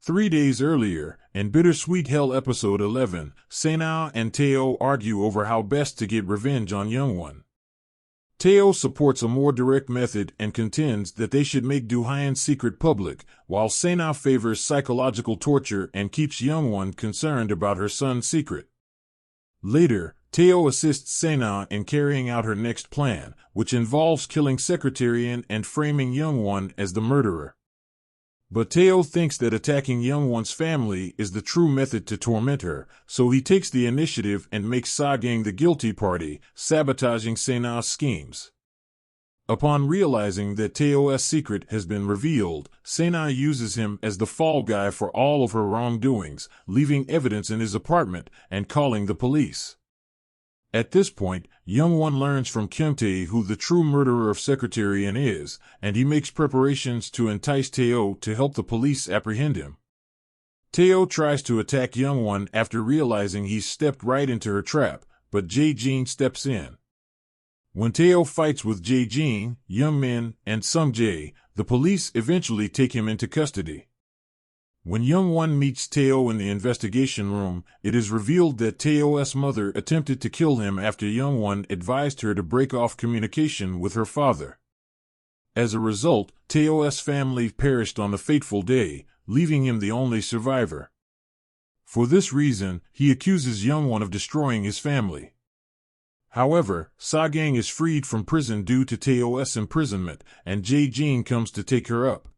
3 days earlier, in Bittersweet Hell episode 11, Sena and Teo argue over how best to get revenge on Youngwon. Teo supports a more direct method and contends that they should make Do-hyen's secret public, while Sena favors psychological torture and keeps Youngwon concerned about her son's secret. Later, Teo assists Sena in carrying out her next plan, which involves killing Secretarian and framing Youngwon as the murderer. But Teo thinks that attacking Youngwon's family is the true method to torment her, so he takes the initiative and makes Sagang the guilty party, sabotaging Sena's schemes. Upon realizing that Teo's secret has been revealed, Sena uses him as the fall guy for all of her wrongdoings, leaving evidence in his apartment and calling the police. At this point, Youngwon learns from Kyungtae who the true murderer of Secretarian is, and he makes preparations to entice Teo to help the police apprehend him. Teo tries to attack Youngwon after realizing he's stepped right into her trap, but Jae-jin steps in. When Teo fights with Jae-jin, Youngmin, and Sungjae, the police eventually take him into custody. When Youngwon meets Teo in the investigation room, it is revealed that Teo's mother attempted to kill him after Youngwon advised her to break off communication with her father. As a result, Teo's family perished on the fateful day, leaving him the only survivor. For this reason, he accuses Youngwon of destroying his family. However, Sagang is freed from prison due to Teo's imprisonment, and Jae-jin comes to take her up.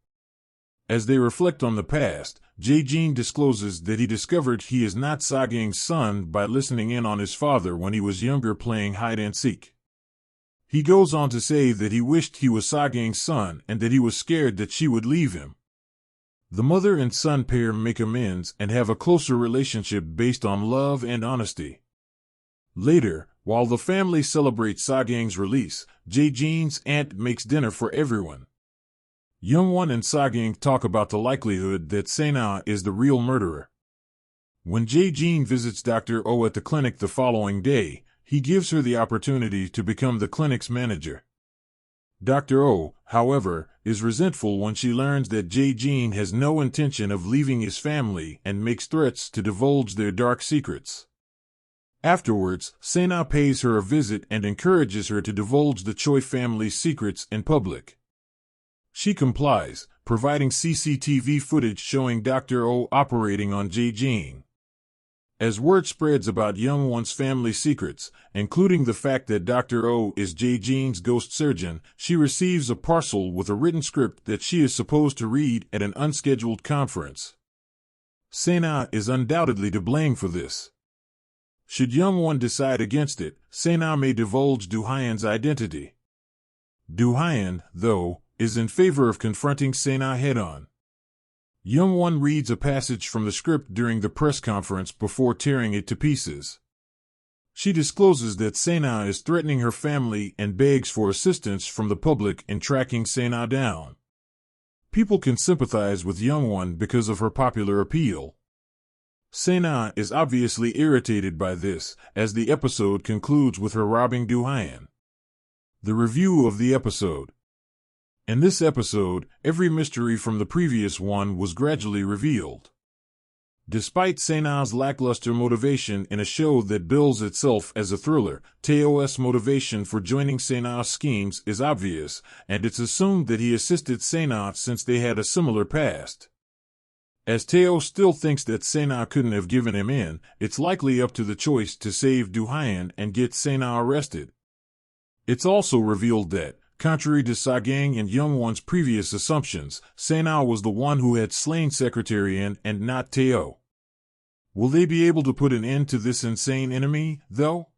As they reflect on the past, Jae-jin discloses that he discovered he is not Sagang's son by listening in on his father when he was younger playing hide-and-seek. He goes on to say that he wished he was Sagang's son and that he was scared that she would leave him. The mother and son pair make amends and have a closer relationship based on love and honesty. Later, while the family celebrates Sagang's release, Jae-jin's aunt makes dinner for everyone. Youngwon and Sagang talk about the likelihood that Sena is the real murderer. When Jae-jin visits Dr. Oh at the clinic the following day, he gives her the opportunity to become the clinic's manager. Dr. Oh, however, is resentful when she learns that Jae-jin has no intention of leaving his family and makes threats to divulge their dark secrets. Afterwards, Sena pays her a visit and encourages her to divulge the Choi family's secrets in public. She complies, providing CCTV footage showing Dr. Oh operating on Jae-jin. As word spreads about Youngwon's family secrets, including the fact that Dr. Oh is Jae-jin's ghost surgeon, she receives a parcel with a written script that she is supposed to read at an unscheduled conference. Sena is undoubtedly to blame for this. Should Youngwon decide against it, Sena may divulge Do-hyen's identity. Do-hyen, though, is in favor of confronting Sena head-on. Youngwon reads a passage from the script during the press conference before tearing it to pieces. She discloses that Sena is threatening her family and begs for assistance from the public in tracking Sena down. People can sympathize with Youngwon because of her popular appeal. Sena is obviously irritated by this, as the episode concludes with her robbing Do-hyen. The review of the episode. In this episode, every mystery from the previous one was gradually revealed. Despite Sena's lackluster motivation in a show that bills itself as a thriller, Teo's motivation for joining Sena's schemes is obvious, and it's assumed that he assisted Sena since they had a similar past. As Teo still thinks that Sena couldn't have given him in, it's likely up to the choice to save Do-hyen and get Sena arrested. It's also revealed that, contrary to Sagang and Youngwon's previous assumptions, Sena was the one who had slain Secretarian and not Teo. Will they be able to put an end to this insane enemy, though?